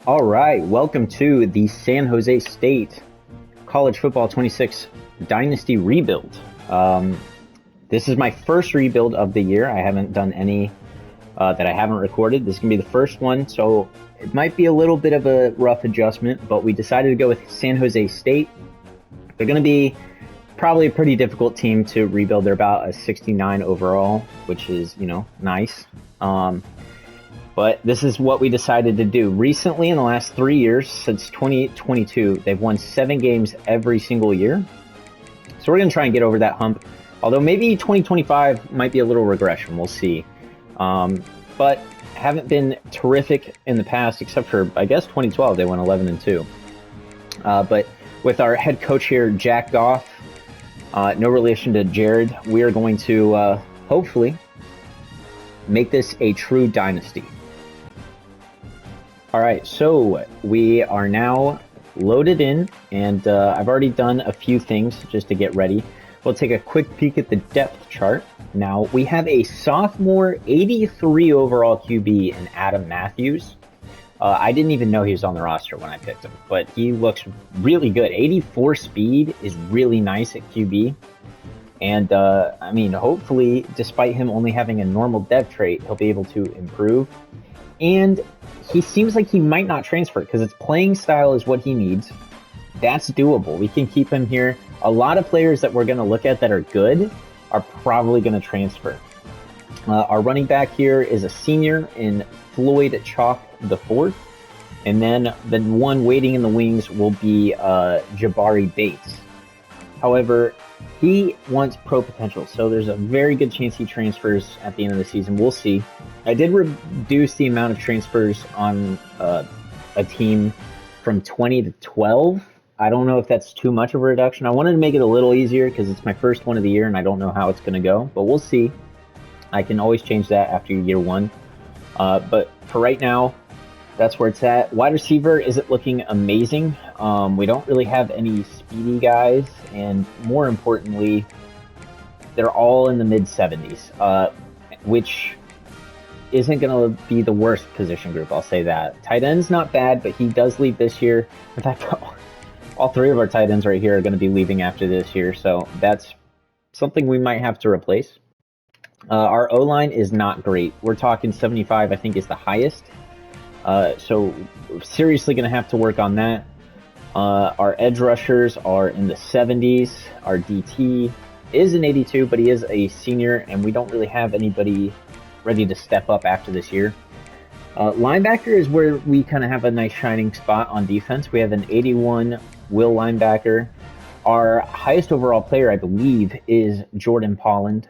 All right, welcome to the San Jose State College Football 26 Dynasty Rebuild. This is my first rebuild of the year. I haven't done any that I haven't recorded. This is going to be the first one, so it might be a little bit of a rough adjustment, but we decided to go with San Jose State. They're going to be probably a pretty difficult team to rebuild. They're about a 69 overall, which is, nice. But this is what we decided to do. Recently, in the last 3 years, since 2022, they've won 7 games every single year. So we're going to try and get over that hump. Although maybe 2025 might be a little regression. We'll see. But haven't been terrific in the past, except for, I guess, 2012. They went 11-2. But with our head coach here, Jack Goff, no relation to Jared, we are going to hopefully make this a true dynasty. All right, so we are now loaded in, and I've already done a few things just to get ready. We'll take a quick peek at the depth chart. Now, we have a sophomore 83 overall QB in Adam Matthews. I didn't even know he was on the roster when I picked him, but he looks really good. 84 speed is really nice at QB. And, hopefully, despite him only having a normal dev trait, he'll be able to improve. And he seems like he might not transfer because its playing style is what he needs. That's doable. We can keep him here. A lot of players that we're going to look at that are good are probably going to transfer. Our running back here is a senior in Floyd Chalk IV. And then the one waiting in the wings will be Jabari Bates. However, he wants pro potential, so there's a very good chance he transfers at the end of the season. We'll see. I did reduce the amount of transfers on a team from 20 to 12. I don't know if that's too much of a reduction. I wanted to make it a little easier because it's my first one of the year and I don't know how it's going to go, but we'll see. I can always change that after year one. But for right now, that's where it's at. Wide receiver isn't looking amazing. We don't really have any speedy guys, and more importantly, they're all in the mid-70s, which isn't going to be the worst position group, I'll say that. Tight end's not bad, but he does leave this year. In fact, all 3 of our tight ends right here are going to be leaving after this year, so that's something we might have to replace. Our O-line is not great. We're talking 75, I think, is the highest. So seriously going to have to work on that. Our edge rushers are in the 70s. Our DT is an 82, but he is a senior, and we don't really have anybody ready to step up after this year. Linebacker is where we kind of have a nice shining spot on defense. We have an 81 will linebacker. Our highest overall player, I believe, is Jordan Pollard,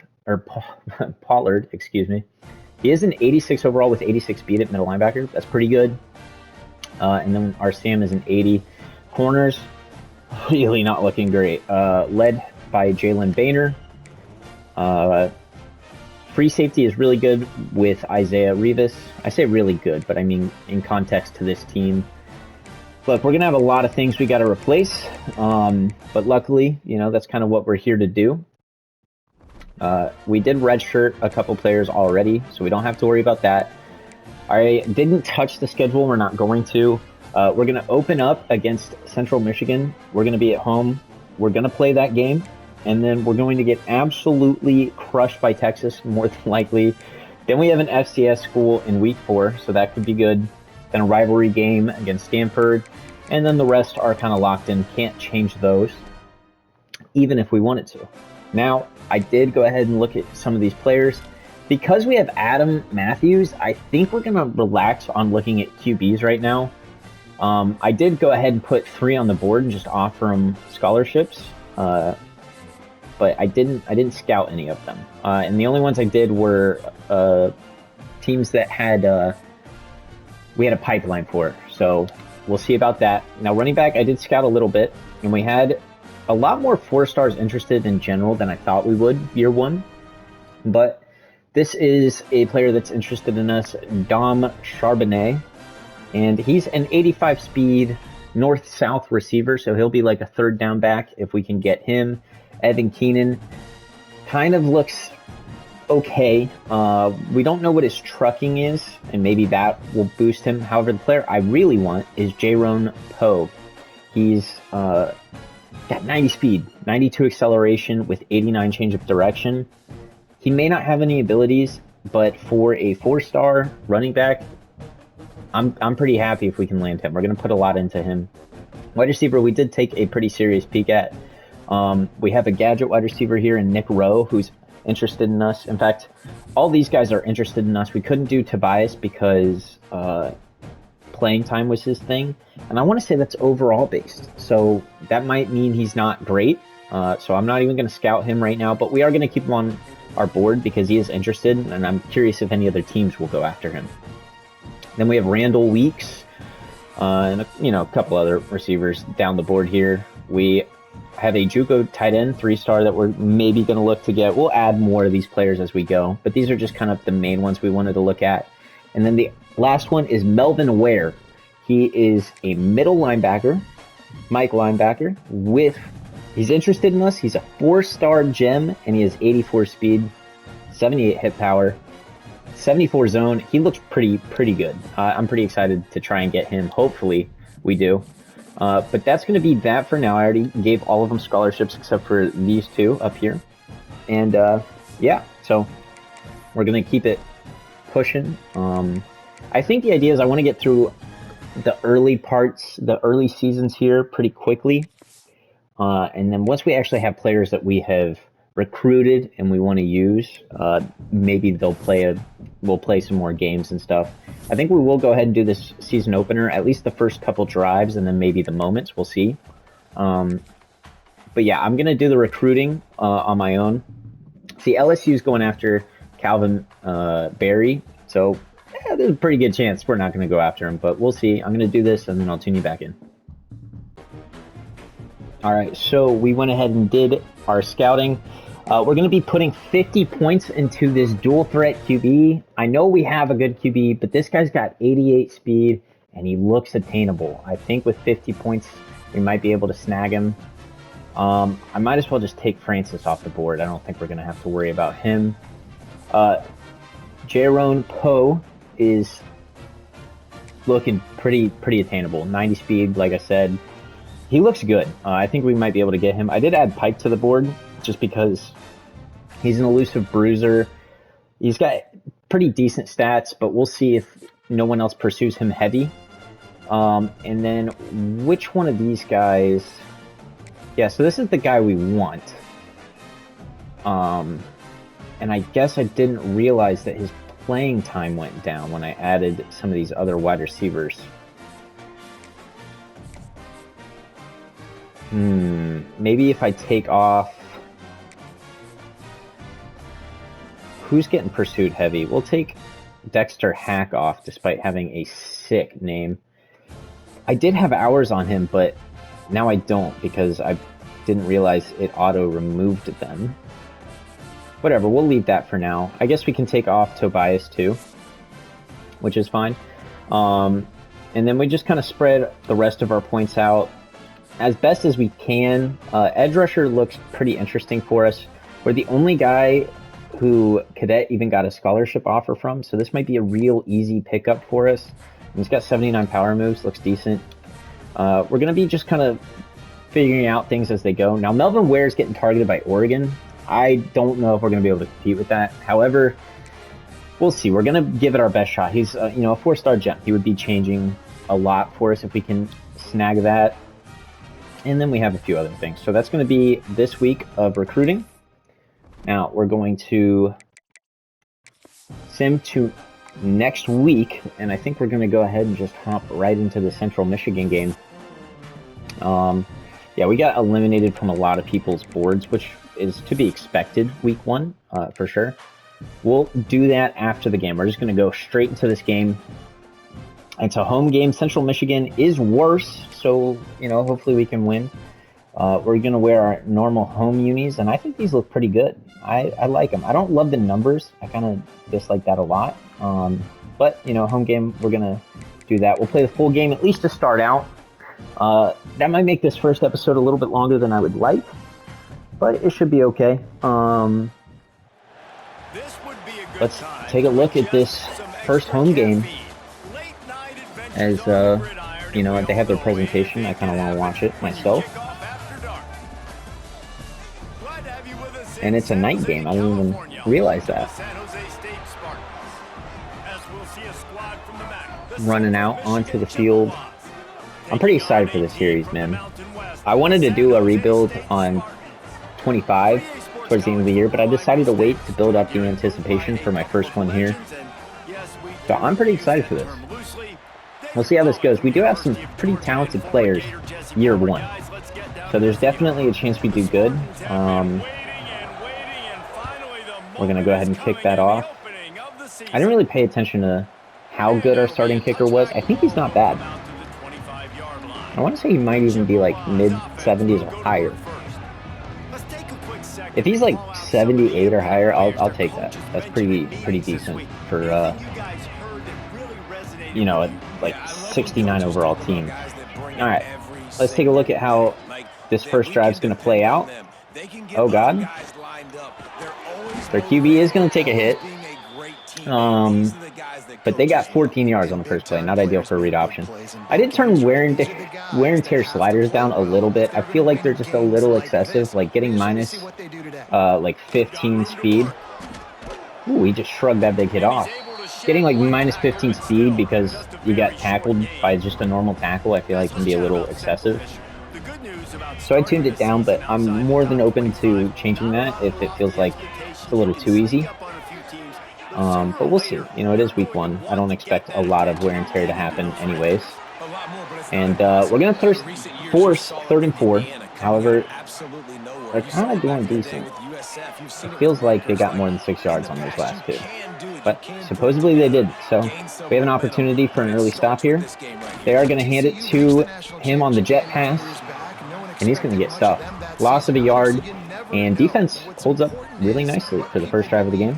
excuse me. He is an 86 overall with 86 speed at middle linebacker. That's pretty good. And then our Sam is an 80. Corners, really not looking great. Led by Jalen Boehner. Free safety is really good with Isaiah Rivas. I say really good, but I mean in context to this team. Look, we're going to have a lot of things we got to replace. But luckily, that's kind of what we're here to do. We did redshirt a couple players already, so we don't have to worry about that. I didn't touch the schedule. We're not going to. We're going to open up against Central Michigan. We're going to be at home. We're going to play that game, and then we're going to get absolutely crushed by Texas, more than likely. Then we have an FCS school in week 4, so that could be good. Then a rivalry game against Stanford, and then the rest are kind of locked in. Can't change those, even if we wanted to. Now, I did go ahead and look at some of these players. Because we have Adam Matthews, I think we're going to relax on looking at QBs right now. I did go ahead and put 3 on the board and just offer them scholarships. But I didn't scout any of them. And the only ones I did were teams that had we had a pipeline for. So we'll see about that. Now, running back, I did scout a little bit, and we had a lot more 4-stars interested in general than I thought we would year 1. But this is a player that's interested in us, Dom Charbonnet, and he's an 85 speed north-south receiver, so he'll be like a 3rd down back if we can get him. Evan Keenan kind of looks okay. We don't know what his trucking is, and maybe that will boost him. However, the player I really want is Jaron Poe. He's got 90 speed, 92 acceleration with 89 change of direction. He may not have any abilities, but for a 4-star running back, I'm pretty happy if we can land him. We're going to put a lot into him. Wide receiver, we did take a pretty serious peek at. We have a gadget wide receiver here in Nick Rowe, who's interested in us. In fact, all these guys are interested in us. We couldn't do Tobias because playing time was his thing. And I want to say that's overall based. So that might mean he's not great. So I'm not even going to scout him right now. But we are going to keep him on our board because he is interested. And I'm curious if any other teams will go after him. Then we have Randall Weeks. And a couple other receivers down the board here. We have a JUCO tight end 3-star that we're maybe going to look to get. We'll add more of these players as we go, but these are just kind of the main ones we wanted to look at. And then the last one is Melvin Ware. He is a middle linebacker, Mike linebacker. He's interested in us. He's a 4-star gem, and he has 84 speed, 78 hit power, 74 zone. He looks pretty good. I'm pretty excited to try and get him. Hopefully we do. But that's going to be that for now. I already gave all of them scholarships except for these two up here. And yeah, so we're going to keep it pushing. I think the idea is I want to get through the early parts, the early seasons here pretty quickly. And then once we actually have players that we have recruited and we want to use, maybe we'll play some more games and stuff. I think we will go ahead and do this season opener, at least the first couple drives, and then maybe the moments. We'll see. But yeah, I'm gonna do the recruiting on my own. See, LSU's going after Calvin Berry, so there's a pretty good chance we're not gonna go after him, but we'll see. I'm gonna do this and then I'll tune you back in. All right, so we went ahead and did our scouting. We're going to be putting 50 points into this dual threat QB. I know we have a good QB, but this guy's got 88 speed, and he looks attainable. I think with 50 points, we might be able to snag him. I might as well just take Francis off the board. I don't think we're going to have to worry about him. Jaron Poe is looking pretty attainable. 90 speed, like I said. He looks good. I think we might be able to get him. I did add Pike to the board just because he's an elusive bruiser. He's got pretty decent stats, but we'll see if no one else pursues him heavy. And then which one of these guys... Yeah, so this is the guy we want. And I guess I didn't realize that his playing time went down when I added some of these other wide receivers. Maybe if I take off... Who's getting pursued heavy? We'll take Dexter Hack off despite having a sick name. I did have hours on him, but now I don't because I didn't realize it auto-removed them. Whatever, we'll leave that for now. I guess we can take off Tobias too, which is fine. And then we just kind of spread the rest of our points out as best as we can. Edge rusher looks pretty interesting for us. We're the only guy who Cadet even got a scholarship offer from, so this might be a real easy pickup for us. And he's got 79 power moves, looks decent. We're going to be just kind of figuring out things as they go. Now, Melvin Ware is getting targeted by Oregon. I don't know if we're going to be able to compete with that. However, we'll see. We're going to give it our best shot. He's a 4-star gem. He would be changing a lot for us if we can snag that. And then we have a few other things. So that's going to be this week of recruiting. Now we're going to sim to next week, and I think we're going to go ahead and just hop right into the Central Michigan game. Yeah, we got eliminated from a lot of people's boards, which is to be expected week 1, for sure. We'll do that after the game. We're just going to go straight into this game. It's a home game. Central Michigan is worse, so, hopefully we can win. We're going to wear our normal home unis, and I think these look pretty good. I like them. I don't love the numbers. I kind of dislike that a lot. But, home game, we're going to do that. We'll play the full game, at least to start out. That might make this first episode a little bit longer than I would like, but it should be okay. let's take a look at this first home game. As you know, they have their presentation. I kind of want to watch it myself. And it's a night game. I didn't even realize that. Running out onto the field. I'm pretty excited for this series, man. I wanted to do a rebuild on 25 towards the end of the year, but I decided to wait to build up the anticipation for my first one here. So I'm pretty excited for this. We'll see how this goes. We do have some pretty talented players year one, so there's definitely a chance we do good. We're going to go ahead and kick that off. I didn't really pay attention to how good our starting kicker was. I think he's not bad. I want to say he might even be like mid-70s or higher. If he's like 78 or higher, I'll take that. That's pretty decent for you know, like 69 overall team. All right, let's take a look at how this first drive's going to play out. Oh God, their QB is going to take a hit. But they got 14 yards on the first play. Not ideal for a read option. I did turn wear and tear sliders down a little bit. I feel like they're just a little excessive. Like getting minus like 15 speed. Ooh, he just shrugged that big hit off. Getting like minus 15 speed because you got tackled by just a normal tackle, I feel like can be a little excessive. So I tuned it down, but I'm more than open to changing that if it feels like it's a little too easy. But we'll see. You know, it is week one. I don't expect a lot of wear and tear to happen anyways. And we're going to force 3rd and 4. However, they're kind of doing decent. It feels like they got more than 6 yards on those last two. But supposedly they did. So we have an opportunity for an early stop here. They are going to hand it to him on the jet pass. And he's going to get stuffed. Loss of a yard. And defense holds up really nicely for the first drive of the game.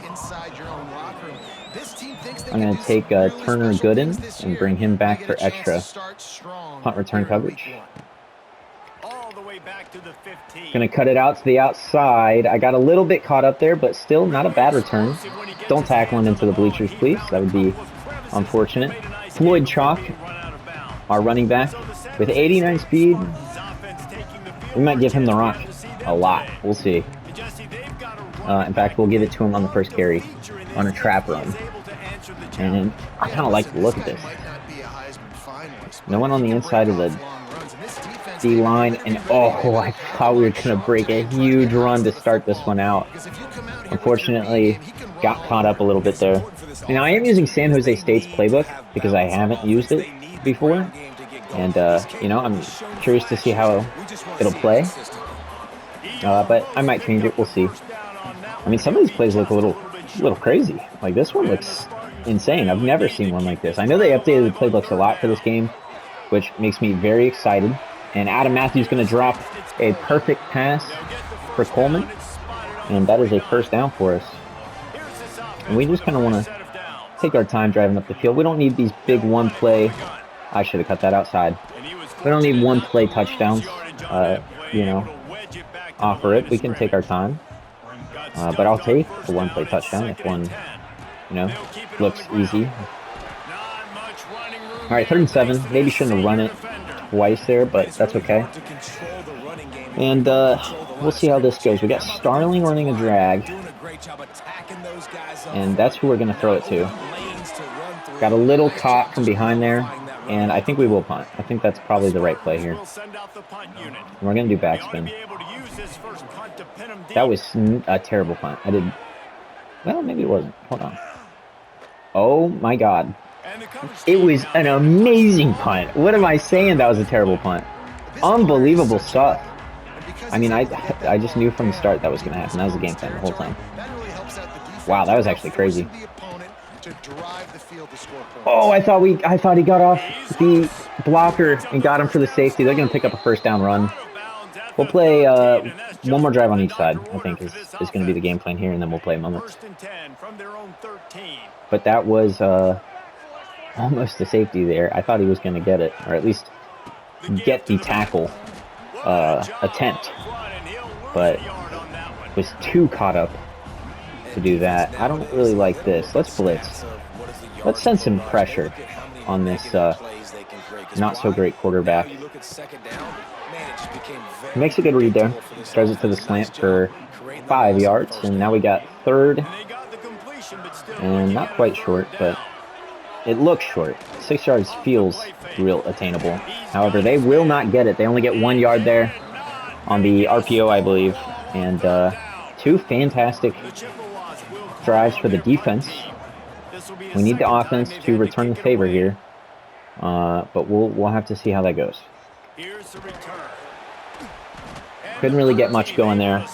I'm going to take Turner Gooden and bring him back for extra punt return coverage. Going to cut it out to the outside. I got a little bit caught up there, but still not a bad return. Don't tackle him into the bleachers, please. That would be unfortunate. Floyd Chalk, our running back, with 89 speed. We might give him the rock a lot. We'll see. In fact, we'll give it to him on the first carry on a trap run. And I kind of like the look of this. No one on the inside of the D-line. And oh, I thought we were going to break a huge run to start this one out. Unfortunately, got caught up a little bit there. Now, I am using San Jose State's playbook because I haven't used it before. And, you know, I'm curious to see how it'll play. But I might change it. We'll see. I mean, some of these plays look a little crazy. Like, this one looks insane. I've never seen one like this. I know they updated the playbooks a lot for this game, which makes me very excited. And Adam Matthews going to drop a perfect pass for Coleman. And that is a first down for us. And we just kind of want to take our time driving up the field. We don't need these big one-play. I should have cut that outside. We don't need one-play touchdowns. You know, offer it. We can take our time. But I'll take a one-play touchdown if one, you know, looks easy. All right, 3rd and 7. Maybe shouldn't have run it twice there, but that's okay. And we'll see how this goes. We got Starling running a drag. And that's who we're going to throw it to. Got a little caught from behind there. And I think we will punt. I think that's probably the right play here. We're going to do backspin. That was a terrible punt. Well, maybe it wasn't. Hold on. Oh, my God. It was an amazing punt. What am I saying? That was a terrible punt. Unbelievable stuff. I mean, I just knew from the start that was going to happen. That was the game plan the whole time. Wow, that was actually crazy. Oh, I thought he got off the blocker and got him for the safety. They're going to pick up a first down run. We'll play one more drive on each side, I think, is going to be the game plan here, and then we'll play a moment. But that was almost a safety there. I thought he was going to get it, or at least get the tackle attempt, but was too caught up to do that. I don't really like this. Let's blitz. Let's send some pressure on this not so great quarterback. Makes a good read there. Throws it to the slant for 5 yards, and now we got 3rd and not quite short, but it looks short. 6 yards feels real attainable. However, they will not get it. They only get 1 yard there on the RPO, I believe, and 2 fantastic drives for the defense. We need the offense to return the favor here, but we'll have to see how that goes. Couldn't really get much going there.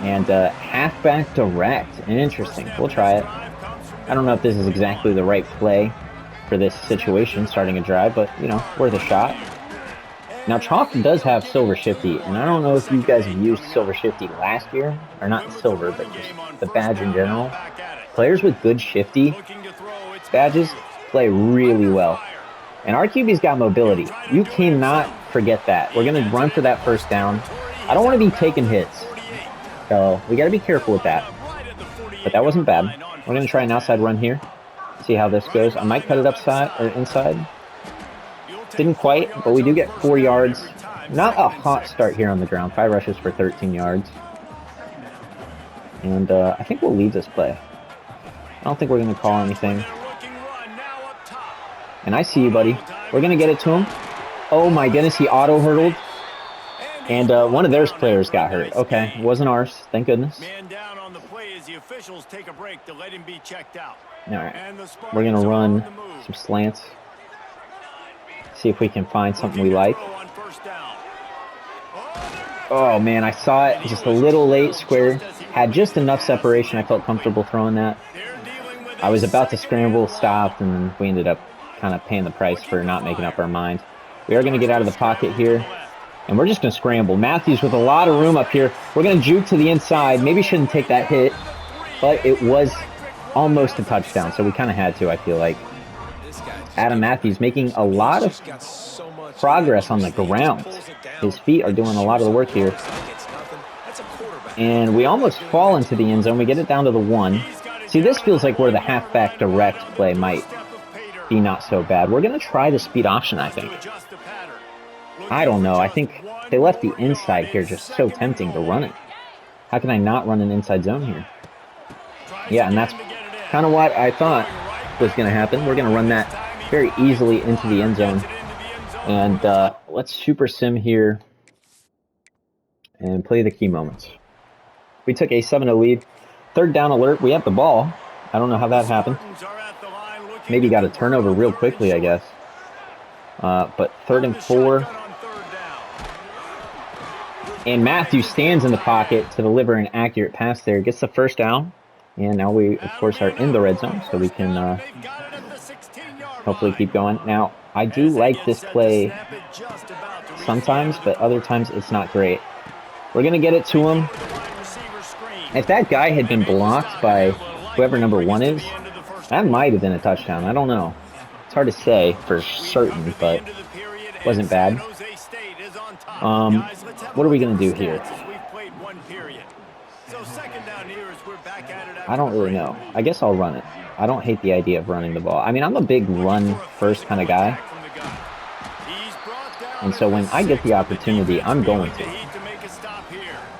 And halfback direct. Interesting. We'll try it. I don't know if this is exactly the right play for this situation, starting a drive, but, you know, worth a shot. Now, Chalk does have Silver Shifty, and I don't know if you guys have used Silver Shifty last year, or not Silver, but just the badge in general. Players with good Shifty badges play really well. And our QB's got mobility. You cannot forget that. We're going to run for that first down. I don't want to be taking hits, so we got to be careful with that. But that wasn't bad. We're going to try an outside run here. See how this goes. I might cut it upside or inside. Didn't quite, but we do get 4 yards. Not a hot start here on the ground. 5 rushes for 13 yards. And I think we'll leave this play. I don't think we're going to call anything. And I see you, buddy. We're going to get it to him. Oh my goodness, he auto-hurdled. And one of their players got hurt. Okay, it wasn't ours. Thank goodness. Alright, we're going to run some slants. See if we can find something we like. Oh man, I saw it just a little late. Square had just enough separation. I felt comfortable throwing that. I was about to scramble, stopped, and then we ended up kind of paying the price for not making up our mind. We are going to get out of the pocket here, and we're just going to scramble. Matthews with a lot of room up here. We're going to juke to the inside. Maybe shouldn't take that hit, but it was almost a touchdown, so we kind of had to, I feel like. Adam Matthews making a lot of progress on the ground. His feet are doing a lot of the work here. And we almost fall into the end zone. We get it down to the 1. See, this feels like where the halfback direct play might be not so bad. We're going to try the speed option, I think. I don't know. I think they left the inside here just so tempting to run it. How can I not run an inside zone here? Yeah, and that's kind of what I thought was going to happen. We're going to run that very easily into the end zone. And let's super sim here and play the key moments. We took a 7-0 lead. 3rd down alert. We have the ball. I don't know how that happened. Maybe got a turnover real quickly, I guess. But 3rd and 4. And Matthew stands in the pocket to deliver an accurate pass there. Gets the first down. And now we, of course, are in the red zone, so we can hopefully keep going. Now, I do like this play sometimes, but other times it's not great. We're going to get it to him. If that guy had been blocked by whoever number 1 is, that might have been a touchdown. I don't know. It's hard to say for certain, but it wasn't bad. What are we going to do here? I don't really know. I guess I'll run it. I don't hate the idea of running the ball. I mean, I'm a big run-first kind of guy. And so when I get the opportunity, I'm going to.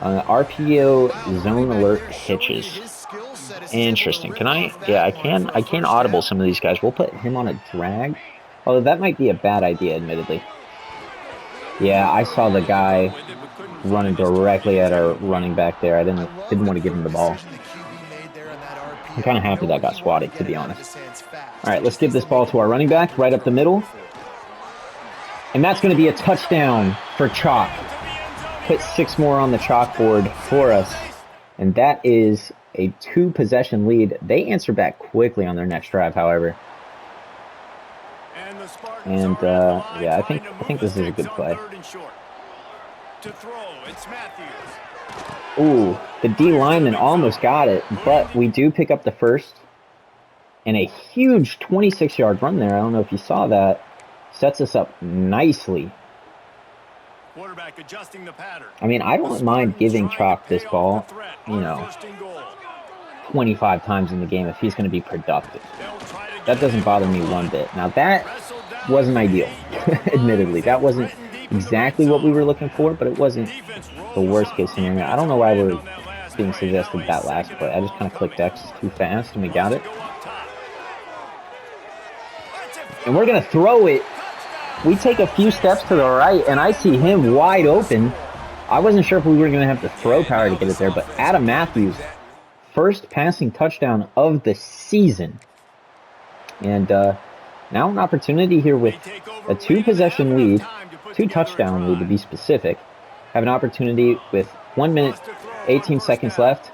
RPO zone alert hitches. Interesting. Can I? Yeah, I can. I can audible some of these guys. We'll put him on a drag. Although that might be a bad idea, admittedly. Yeah, I saw the guy running directly at our running back there. I didn't want to give him the ball. I'm kind of happy that got swatted, to be honest. All right, let's give this ball to our running back right up the middle. And that's going to be a touchdown for Chalk. Put 6 more on the chalkboard for us. And that is a 2-possession lead. They answer back quickly on their next drive, however. And yeah, I think this is a good play. Ooh, the D lineman almost got it, but we do pick up the first. And a huge 26-yard run there. I don't know if you saw that. Sets us up nicely. I mean, I don't mind giving Chalk this ball, you know. 25 times in the game if he's going to be productive. That doesn't bother me one bit. Now, that wasn't ideal, admittedly. That wasn't exactly what we were looking for, but it wasn't the worst case scenario. I don't know why we're being suggested that last play. I just kind of clicked X too fast, and we got it. And we're going to throw it. We take a few steps to the right, and I see him wide open. I wasn't sure if we were going to have the throw power to get it there, but Adam Matthews, first passing touchdown of the season. And now an opportunity here with a 2-possession lead, 2-touchdown lead to be specific. Have an opportunity with 1 minute, 18 seconds left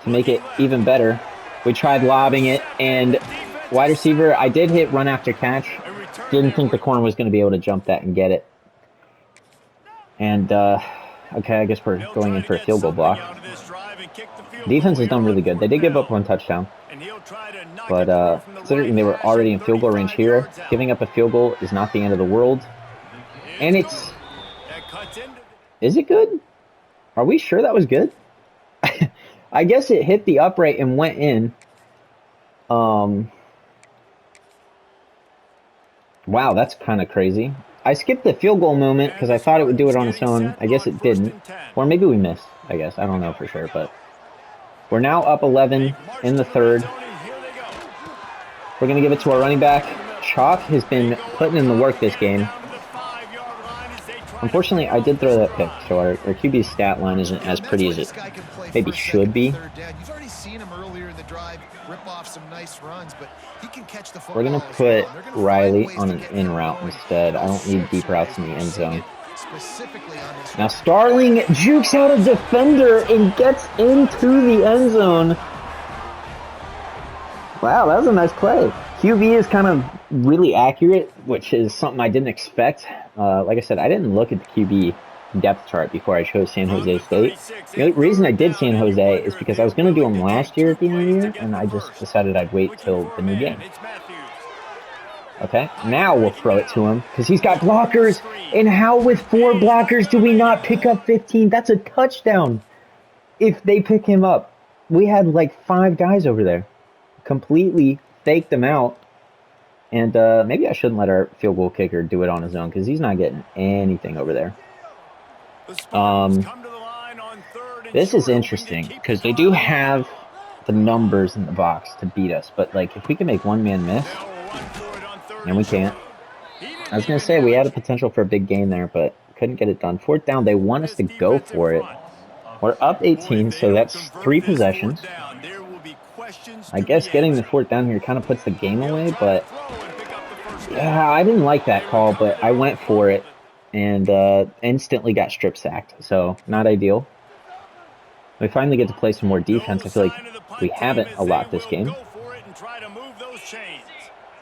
to make it even better. We tried lobbing it, and wide receiver, I did hit run after catch. Didn't think the corner was going to be able to jump that and get it. And, okay, I guess we're going in for a field goal block. Defense has done really good. They did give up 1 touchdown. But considering they were already in field goal range here, giving up a field goal is not the end of the world. And it's... Is it good? Are we sure that was good? I guess it hit the upright and went in. Wow, that's kind of crazy. I skipped the field goal moment because I thought it would do it on its own. I guess it didn't. Or maybe we missed, I guess. I don't know for sure, but... We're now up 11 in the third. We're going to give it to our running back. Chalk has been putting in the work this game. Unfortunately, I did throw that pick, so our QB's stat line isn't as pretty as it maybe should be. We're going to put Riley on an in route instead. I don't need deep routes in the end zone. Now Starling jukes out a defender and gets into the end zone. Wow, that was a nice play. QB is kind of really accurate, which is something I didn't expect. Like I said, I didn't look at the QB depth chart before I chose San Jose State. The reason I did San Jose is because I was going to do them last year at the end of the year, and I just decided I'd wait till the new game. Okay, now we'll throw it to him because he's got blockers. And how with 4 blockers do we not pick up 15? That's a touchdown if they pick him up. We had like 5 guys over there. Completely faked them out. And maybe I shouldn't let our field goal kicker do it on his own because he's not getting anything over there. This is interesting because they do have the numbers in the box to beat us. But like if we can make one man miss... And we can't. I was going to say we had a potential for a big gain there, but couldn't get it done. 4th down, they want us to go for it. We're up 18, so that's 3 possessions. I guess getting the 4th down here kind of puts the game away, but... Yeah, I didn't like that call, but I went for it and instantly got strip sacked, so not ideal. We finally get to play some more defense. I feel like we haven't a lot this game.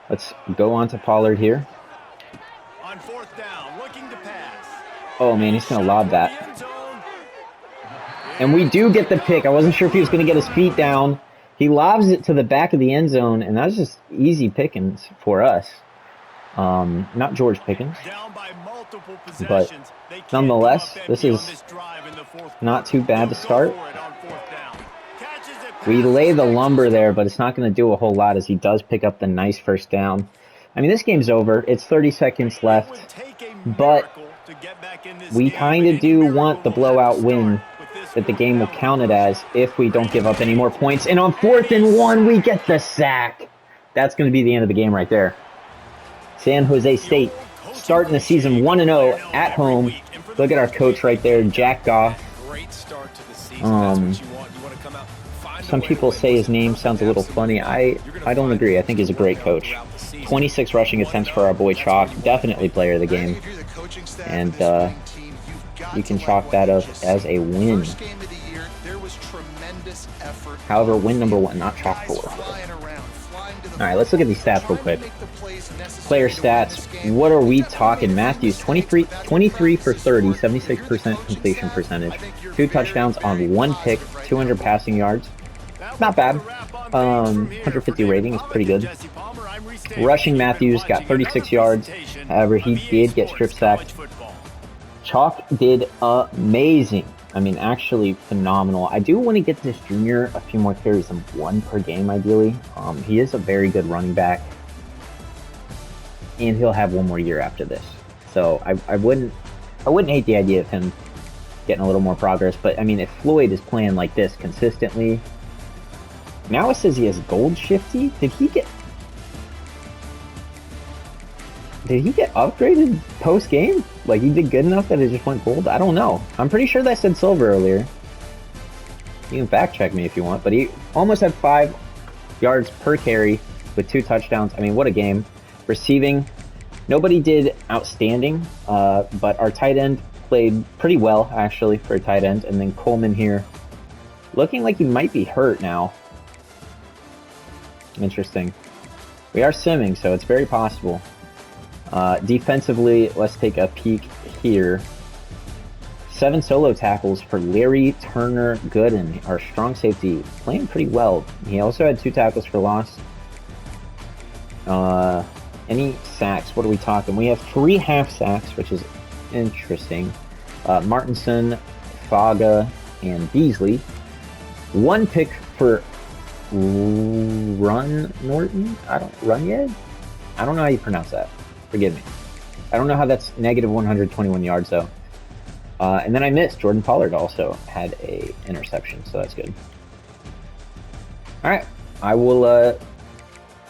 Let's go on to Pollard here. On 4th down, looking to pass. Oh man, he's going to lob that. And we do get the pick. I wasn't sure if he was going to get his feet down. He lobs it to the back of the end zone, and that's just easy pickings for us. Not George Pickens. But nonetheless, this is not too bad to start. We lay the lumber there, but it's not going to do a whole lot as he does pick up the nice 1st down. I mean, this game's over. It's 30 seconds left, but we kind of do want the blowout win that the game will count it as if we don't give up any more points. And on 4th and 1, we get the sack. That's going to be the end of the game right there. San Jose State starting the season 1-0 at home. Look at our coach right there, Jack Goff. Some people say his name sounds a little funny. I don't agree. I think he's a great coach. 26 rushing attempts for our boy Chalk. Definitely player of the game. And you can chalk that up as a win. However, win number 1, not chalk 4. Alright, let's look at these stats real quick. Player stats. What are we talking? Matthews, 23 for 30, 76% completion percentage. 2 touchdowns on 1 pick, 200 passing yards. Not bad. 150 rating is pretty good. Rushing Matthews got 36 yards. However, he did get strip sacked. Chalk did amazing. I mean, actually phenomenal. I do want to get this junior a few more carries than 1 per game, ideally. He is a very good running back, and he'll have 1 more year after this. So I wouldn't hate the idea of him getting a little more progress. But I mean, if Floyd is playing like this consistently, now it says he has gold shifty. Did he get upgraded post game? Like, he did good enough that it just went gold? I don't know. I'm pretty sure that said silver earlier. You can fact check me if you want, but he almost had 5 yards per carry with 2 touchdowns. I mean, what a game. Receiving, nobody did outstanding, but our tight end played pretty well, actually, for a tight end. And then Coleman here, looking like he might be hurt now. Interesting. We are simming, so it's very possible. Defensively, let's take a peek here. 7 solo tackles for Larry Turner Gooden, our strong safety, playing pretty well. He also had 2 tackles for loss. Any sacks? What are we talking? We have 3 half sacks, which is interesting. Martinson, Faga, and Beasley. 1 pick for Norton? Runyed? I don't know how you pronounce that. Forgive me. I don't know how that's negative 121 yards, though. And then I missed. Jordan Pollard also had a interception, so that's good. All right. I will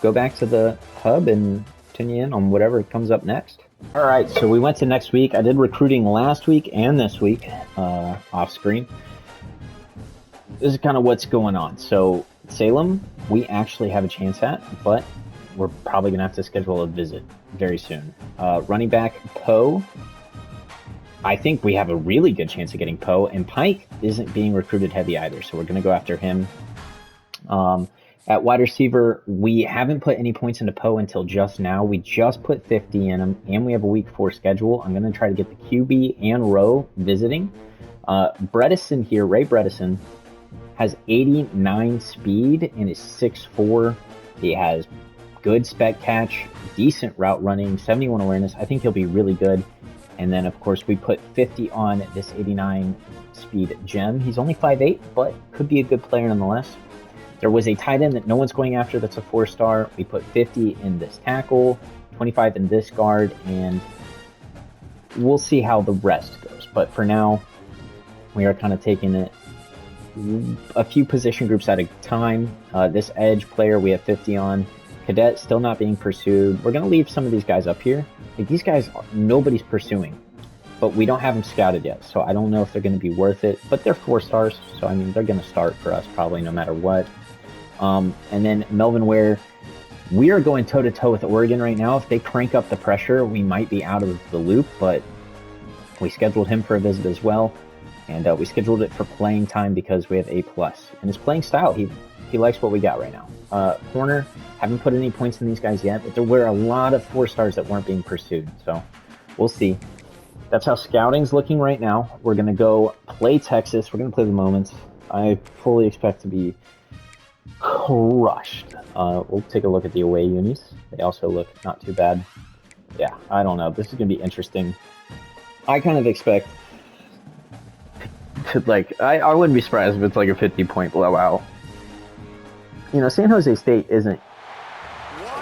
go back to the hub and tune you in on whatever comes up next. All right, so we went to next week. I did recruiting last week and this week off screen. This is kind of what's going on. So Salem, we actually have a chance at, but we're probably going to have to schedule a visit very soon. Running back, Poe. I think we have a really good chance of getting Poe, and Pike isn't being recruited heavy either, so we're going to go after him. At wide receiver, we haven't put any points into Poe until just now. We just put 50 in him, and we have a week 4 schedule. I'm going to try to get the QB and row visiting. Bredesen here, Ray Bredesen, has 89 speed and is 6'4". He has good spec catch, decent route running, 71 awareness. I think he'll be really good. And then, of course, we put 50 on this 89 speed gem. He's only 5'8", but could be a good player nonetheless. There was a tight end that no one's going after that's a 4-star. We put 50 in this tackle, 25 in this guard, and we'll see how the rest goes. But for now, we are kind of taking it a few position groups at a time. This edge player we have 50 on. Cadet still not being pursued. We're going to leave some of these guys up here. Like, these guys, nobody's pursuing, but we don't have them scouted yet, so I don't know if they're going to be worth it. But they're 4-stars, so I mean, they're going to start for us probably no matter what. And then Melvin Ware, we are going toe-to-toe with Oregon right now. If they crank up the pressure, we might be out of the loop, but we scheduled him for a visit as well. And we scheduled it for playing time because we have A+. And his playing style, he likes what we got right now. Corner, haven't put any points in these guys yet, but there were a lot of 4-stars that weren't being pursued. So we'll see. That's how scouting's looking right now. We're going to go play Texas. We're going to play the Moments. I fully expect to be crushed. We'll take a look at the away unis. They also look not too bad. Yeah, I don't know. This is going to be interesting. I kind of expect to, like, I wouldn't be surprised if it's like a 50-point blowout. You know, San Jose State isn't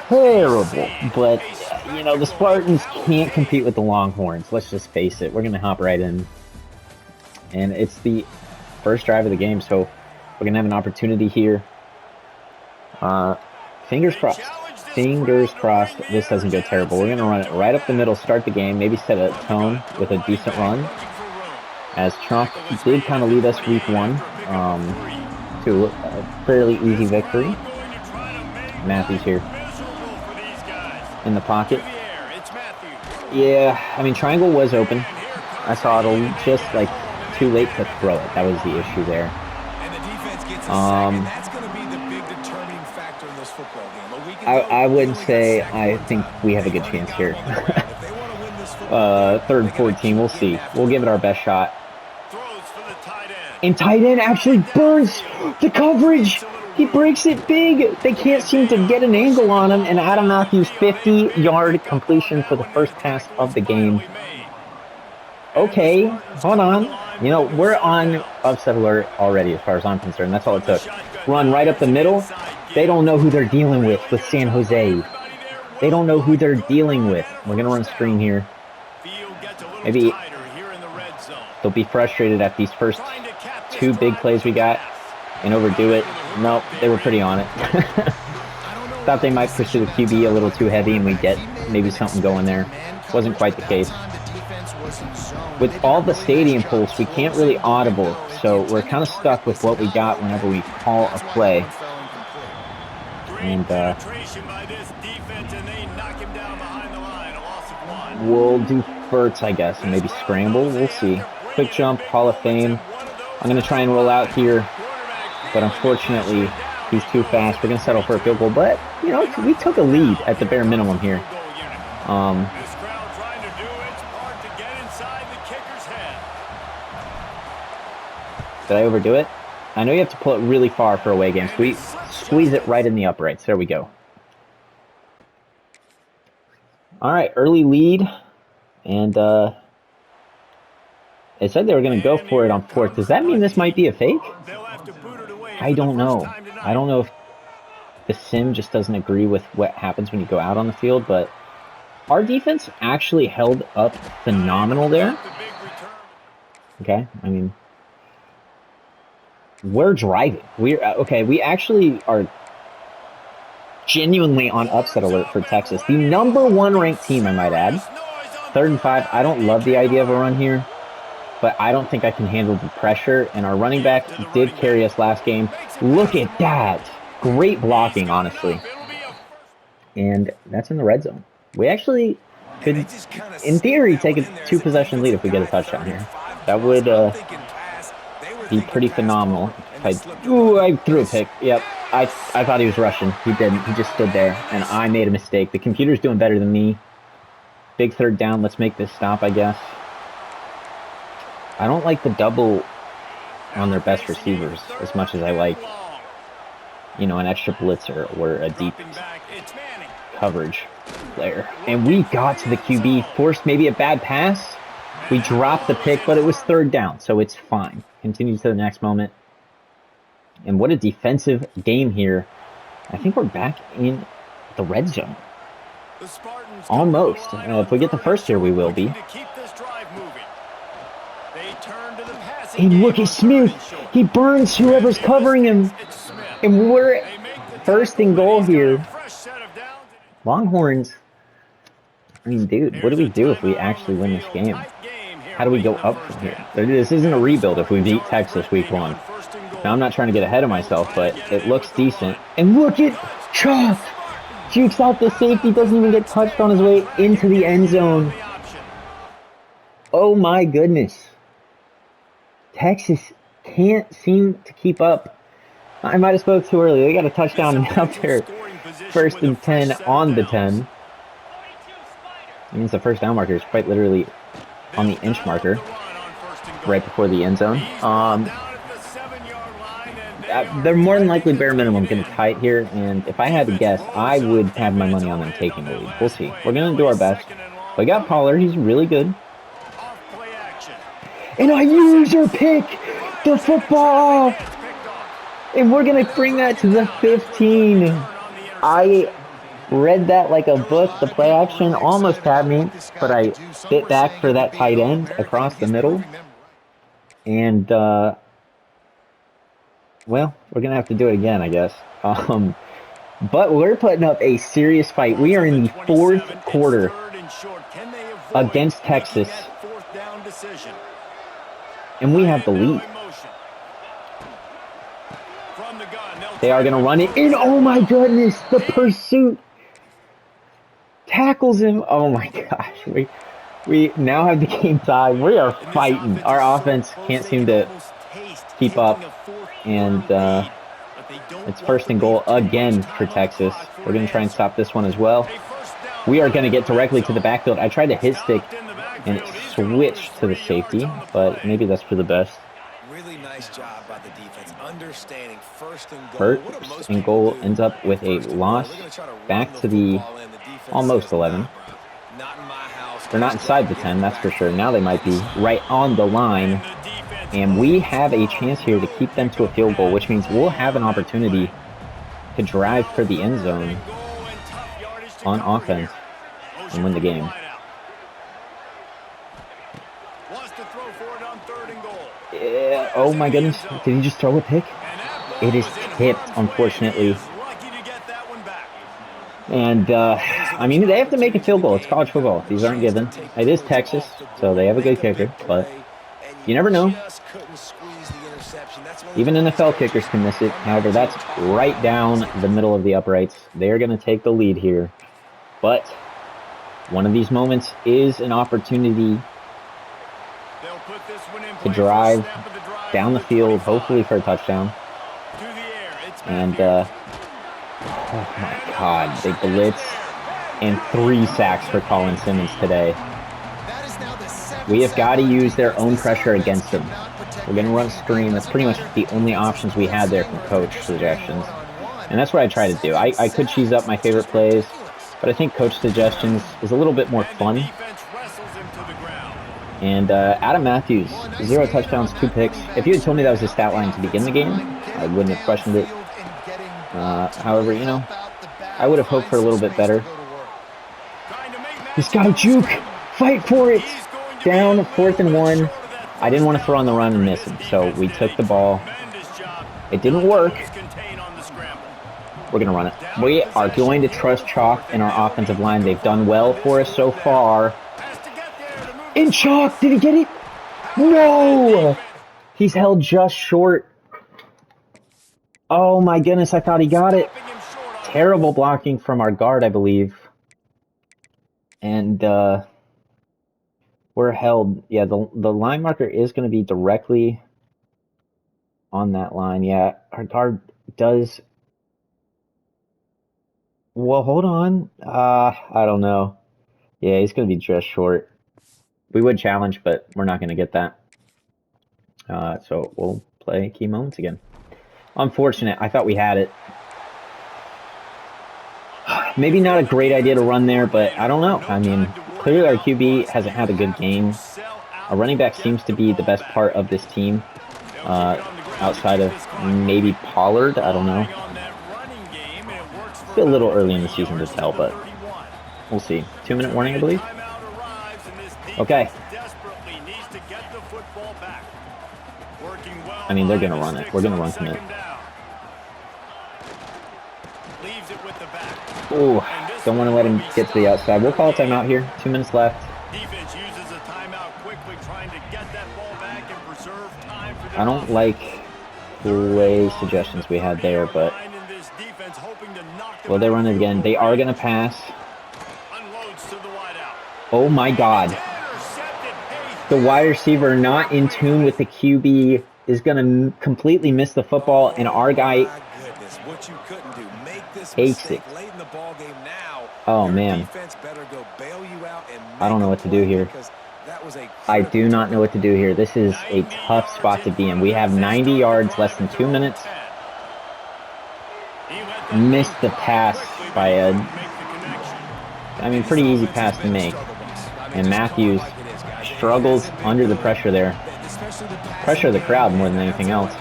terrible, but, you know, the Spartans can't compete with the Longhorns. Let's just face it. We're going to hop right in. And it's the first drive of the game, so we're going to have an opportunity here. Fingers crossed. Fingers crossed this doesn't go terrible. We're going to run it right up the middle, start the game, maybe set a tone with a decent run. As Chalk did kind of lead us week 1 to a fairly easy victory. Matthews here in the pocket. Yeah, I mean, triangle was open. I saw it just like too late to throw it. That was the issue there. I wouldn't say I think we have a good chance here. 3rd and 14, we'll see. We'll give it our best shot. And tight end actually burns the coverage. He breaks it big. They can't seem to get an angle on him. And Adam Matthews, 50-yard completion for the first pass of the game. Okay, hold on. You know, we're on upset alert already as far as I'm concerned. That's all it took. Run right up the middle. They don't know who they're dealing with San Jose. They don't know who they're dealing with. We're going to run screen here. Maybe they'll be frustrated at these first 2 big plays we got and overdo it. Nope, they were pretty on it. Thought they might pursue the QB a little too heavy and we get maybe something going there. Wasn't quite the case. With all the stadium pulse, we can't really audible, so we're kind of stuck with what we got whenever we call a play. And we'll do verts, I guess, and maybe scramble. We'll see. Quick jump, Hall of Fame. I'm going to try and roll out here, but unfortunately, he's too fast. We're going to settle for a field goal, but, you know, we took a lead at the bare minimum here. Did I overdo it? I know you have to pull it really far for away games. We squeeze it right in the uprights. There we go. All right, early lead. And they said they were going to go for it on 4th. Does that mean this might be a fake? I don't know. I don't know if the sim just doesn't agree with what happens when you go out on the field, but our defense actually held up phenomenal there. Okay, I mean, we're driving. We actually are genuinely on upset alert for Texas. The #1 ranked team, I might add. 3rd and 5. I don't love the idea of a run here, but I don't think I can handle the pressure, and our running back did carry us last game. Look at that. Great blocking, honestly. And that's in the red zone. We actually could, in theory, take a 2-possession lead if we get a touchdown here. That would be pretty phenomenal. I threw a pick. Yep. I thought he was rushing. He didn't. He just stood there, and I made a mistake. The computer's doing better than me. Big 3rd down. Let's make this stop, I guess. I don't like the double on their best receivers as much as I like, you know, an extra blitzer or a deep coverage player. And we got to the QB, forced maybe a bad pass. We dropped the pick, but it was 3rd down, so it's fine. Continue to the next moment. And what a defensive game here. I think we're back in the red zone. Almost. If we get the first here, we will be. And look at Smith. He burns whoever's covering him. And we're 1st and goal here. Longhorns. I mean, dude, what do we do if we actually win this game? How do we go up from here? This isn't a rebuild if we beat Texas week 1. Now, I'm not trying to get ahead of myself, but it looks decent. And look at Chalk! Jukes out the safety, doesn't even get touched on his way into the end zone. Oh my goodness. Texas can't seem to keep up. I might have spoke too early. They got a touchdown and now they're 1st and 10 on the 10. It means the 1st down marker is quite literally on the inch marker right before the end zone. They're more than likely bare minimum going to tie it here, and if I had to guess, I would have my money on them taking the lead. We'll see. We're going to do our best. We got Pollard. He's really good. And I user pick the football, and we're going to bring that to the 15. I read that like a book. The play action almost had me, but I bit back for that tight end across the middle. And, well, we're going to have to do it again, I guess. But we're putting up a serious fight. We are in the 4th quarter against Texas. And we have the lead. They are going to run it in. Oh my goodness, the pursuit tackles him. Oh my gosh. We now have the game tied. We are fighting. Our offense can't seem to keep up. And it's 1st and goal again for Texas. We're going to try and stop this one as well. We are going to get directly to the backfield. I tried to hit stick and it switched to the safety, but maybe that's for the best. Really nice job by the defense, understanding 1st and goal. 1st and goal ends up with a loss back to the almost 11. They're not inside the 10, that's for sure. Now they might be right on the line. And we have a chance here to keep them to a field goal, which means we'll have an opportunity to drive for the end zone on offense and win the game. Yeah, oh my goodness, did he just throw a pick? It is tipped, unfortunately. And, I mean, they have to make a field goal. It's college football. These aren't given. It is Texas, so they have a good kicker, but you never know. Even NFL kickers can miss it. However, that's right down the middle of the uprights. They're going to take the lead here. But one of these moments is an opportunity to drive down the field, hopefully for a touchdown. And, oh my God, they blitz and 3 sacks for Colin Simmons today. We have got to use their own pressure against them. We're going to run screen. That's pretty much the only options we had there from coach suggestions. And that's what I try to do. I could cheese up my favorite plays, but I think coach suggestions is a little bit more fun. And Adam Matthews, 0 touchdowns, 2 picks. If you had told me that was his stat line to begin the game, I wouldn't have questioned it. However, you know, I would have hoped for a little bit better. He's got a juke! Fight for it! Down, 4th and 1. I didn't want to throw on the run and miss him, so we took the ball. It didn't work. We're going to run it. We are going to trust Chalk in our offensive line. They've done well for us so far. In Chalk! Did he get it? No! He's held just short. Oh my goodness, I thought he got it. Terrible blocking from our guard, I believe. And, we're held. Yeah, the line marker is going to be directly on that line. Yeah, our guard does. Well, hold on. I don't know. Yeah, he's going to be just short. We would challenge, but we're not going to get that. So we'll play key moments again. Unfortunate. I thought we had it. Maybe not a great idea to run there, but I don't know. I mean, clearly our QB hasn't had a good game. Our running back seems to be the best part of this team, outside of maybe Pollard. I don't know. It's still a little early in the season to tell, but we'll see. 2-minute warning, I believe. Okay. I mean, they're going to run it. We're going to run commit. Ooh, don't want to let him get to the outside. We'll call a timeout here. 2 minutes left. I don't like play suggestions we had there, but will they run it again? They are going to pass. Oh my God. The wide receiver not in tune with the QB is going to completely miss the football, and our guy takes it. Oh, man. I don't know what to do here. I do not know what to do here. This is a tough spot to be in. We have 90 yards, less than 2 minutes. Missed the pass by pretty easy pass to make. And Matthews struggles under the pressure there. Pressure of the crowd more than anything else.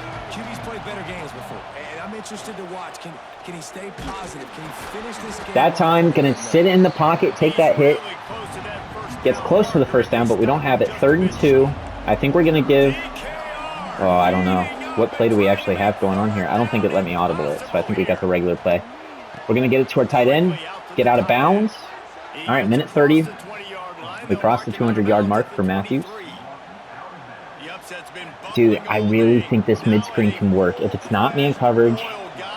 Can he stay positive? Can he finish this game? That time, gonna sit in the pocket, take that hit. Gets close to the first down, but we don't have it. 3rd and 2. I think we're gonna give. Oh, I don't know. What play do we actually have going on here? I don't think it let me audible it, so I think we got the regular play. We're gonna get it to our tight end. Get out of bounds. All right, minute 30. We crossed the 200-yard mark for Matthews. Dude, I really think this mid-screen can work. If it's not man coverage,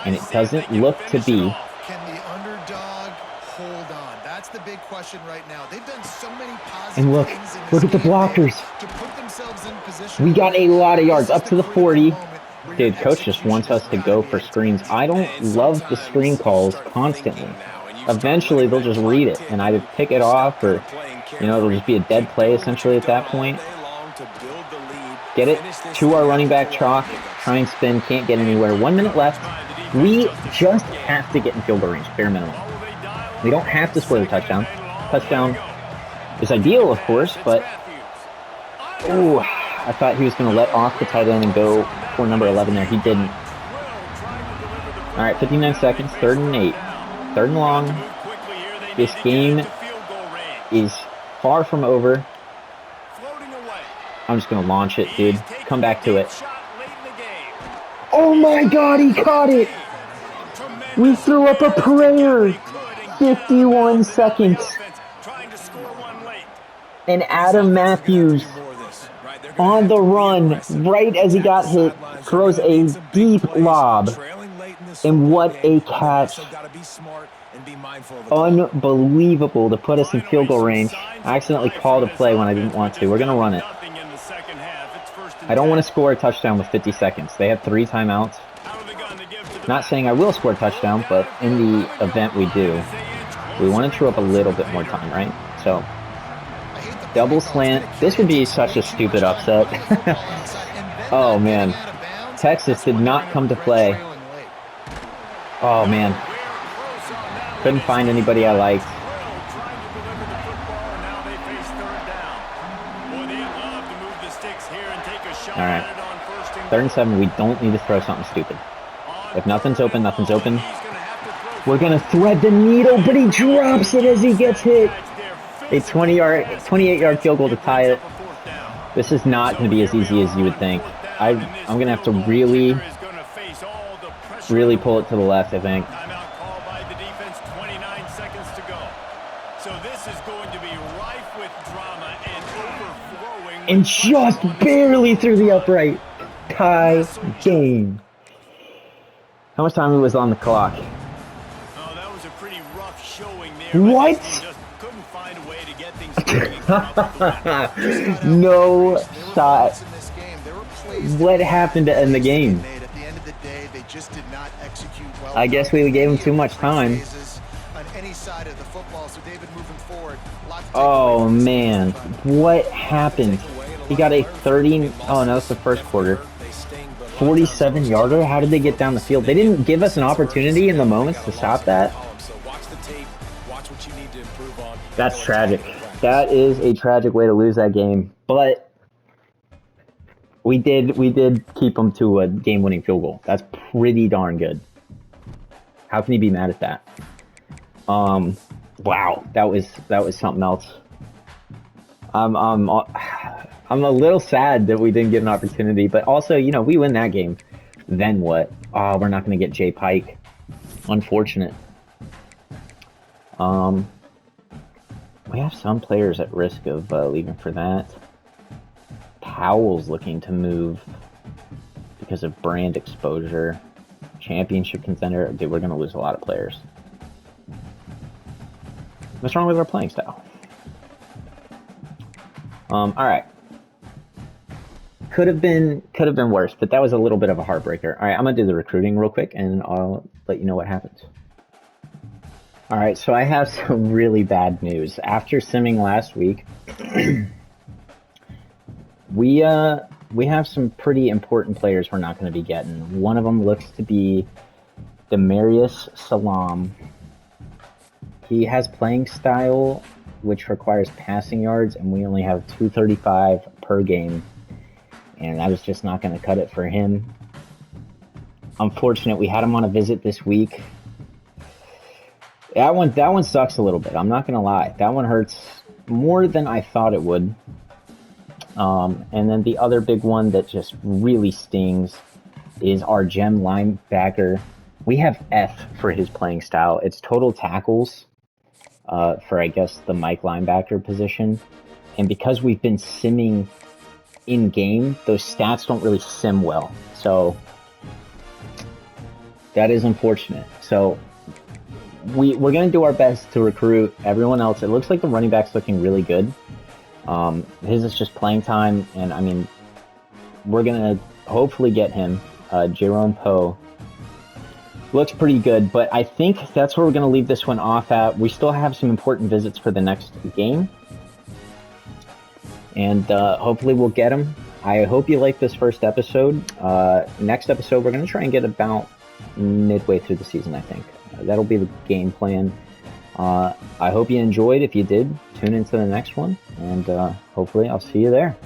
and it doesn't look to be. Can the underdog hold on? That's the big question right now. They've done so many positive and look at the blockers. To put themselves in position. We got a lot of yards, up to the 40. Dude, coach just wants us to go for screens. I don't love the screen calls constantly. Eventually, they'll just read it, and either pick it off or, you know, it'll just be a dead play essentially at that point. Get it to our running back, Chalk. Try and spin, can't get anywhere. 1 minute left. We just have to get in field goal range, bare minimum. We don't have to score the touchdown. Touchdown is ideal, of course, but ooh, I thought he was going to let off the tight end and go for number 11 there. He didn't. All right, 59 seconds, 3rd and 8. 3rd and long. This game is far from over. I'm just going to launch it, dude. Come back to it. Oh my God, he caught it. We threw up a prayer. 51 seconds. And Adam Matthews on the run, right as he got hit, throws a deep lob. And what a catch. Unbelievable to put us in field goal range. I accidentally called a play when I didn't want to. We're going to run it. I don't want to score a touchdown with 50 seconds. They have 3 timeouts. Not saying I will score a touchdown, but in the event we do, we want to throw up a little bit more time, right? So, double slant. This would be such a stupid upset. Oh, man. Texas did not come to play. Oh, man. Couldn't find anybody I liked. Alright. 3rd and 7, we don't need to throw something stupid. If nothing's open, nothing's open. We're going to thread the needle, but he drops it as he gets hit. A 28-yard field goal to tie it. This is not going to be as easy as you would think. I'm going to have to really pull it to the left, I think. And just barely through the upright. Tie game. How much time was on the clock? Oh, that was a pretty rough showing there. What? Couldn't find a way to get things No shot. What happened to end the game? I guess we gave him too much time. Oh man, what happened? He got a 30. Oh no, that's the first quarter. 47-yarder? How did they get down the field? They didn't give us an opportunity in the moments to stop that. That's tragic. That is a tragic way to lose that game. But we did keep them to a game-winning field goal. That's pretty darn good. How can you be mad at that? Wow, that was something else. I'm a little sad that we didn't get an opportunity, but also, you know, we win that game. Then what? Oh, we're not going to get Jay Pike. Unfortunate. We have some players at risk of leaving for that. Powell's looking to move because of brand exposure. Championship contender. Dude, we're going to lose a lot of players. What's wrong with our playing style? All right. Could have been worse, but that was a little bit of a heartbreaker. All right, I'm gonna do the recruiting real quick, and I'll let you know what happens. All right, so I have some really bad news. After simming last week, we have some pretty important players we're not going to be getting. One of them looks to be Demarius Salam. He has playing style, which requires passing yards, and we only have 235 per game. And I was just not going to cut it for him. Unfortunate, we had him on a visit this week. That one sucks a little bit. I'm not going to lie. That one hurts more than I thought it would. And then the other big one that just really stings is our gem linebacker. We have F for his playing style. It's total tackles for, I guess, the Mike linebacker position. And because we've been simming in-game, those stats don't really sim well. So that is unfortunate. So we're going to do our best to recruit everyone else. It looks like the running back's looking really good. His is just playing time, and I mean, we're going to hopefully get him. Jerome Poe looks pretty good, but I think that's where we're going to leave this one off at. We still have some important visits for the next game, and hopefully we'll get him. I hope you like this first episode. Next episode, we're going to try and get about midway through the season, I think. That'll be the game plan. I hope you enjoyed. If you did, tune into the next one, and hopefully I'll see you there.